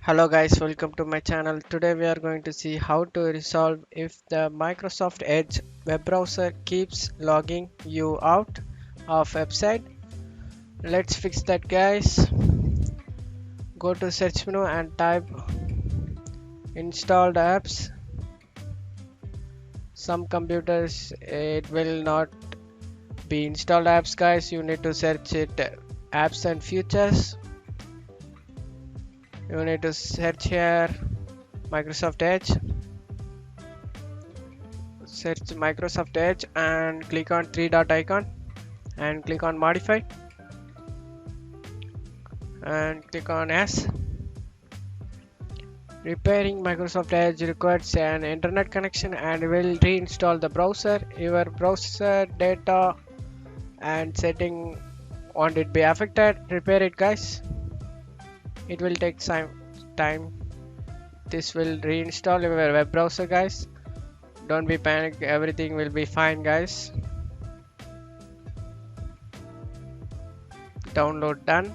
Hello guys, welcome to my channel. Today we are going to see how to resolve if the Microsoft Edge web browser keeps logging you out of website. Let's fix that guys. Go to search menu and type installed apps. Some computers it will not be installed apps guys. You need to search it apps and features. You need to search here Microsoft Edge. Search Microsoft Edge and click on three dot icon and click on modify and click on S. Repairing Microsoft Edge requires an internet connection and will reinstall the browser. Your browser data and setting won't it be affected. Repair it guys. It will take some time. This will reinstall your web browser guys. Don't be panicked, everything will be fine guys. Download done.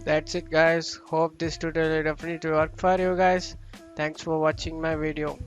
That's it guys. Hope this tutorial definitely work for you guys. Thanks for watching my video.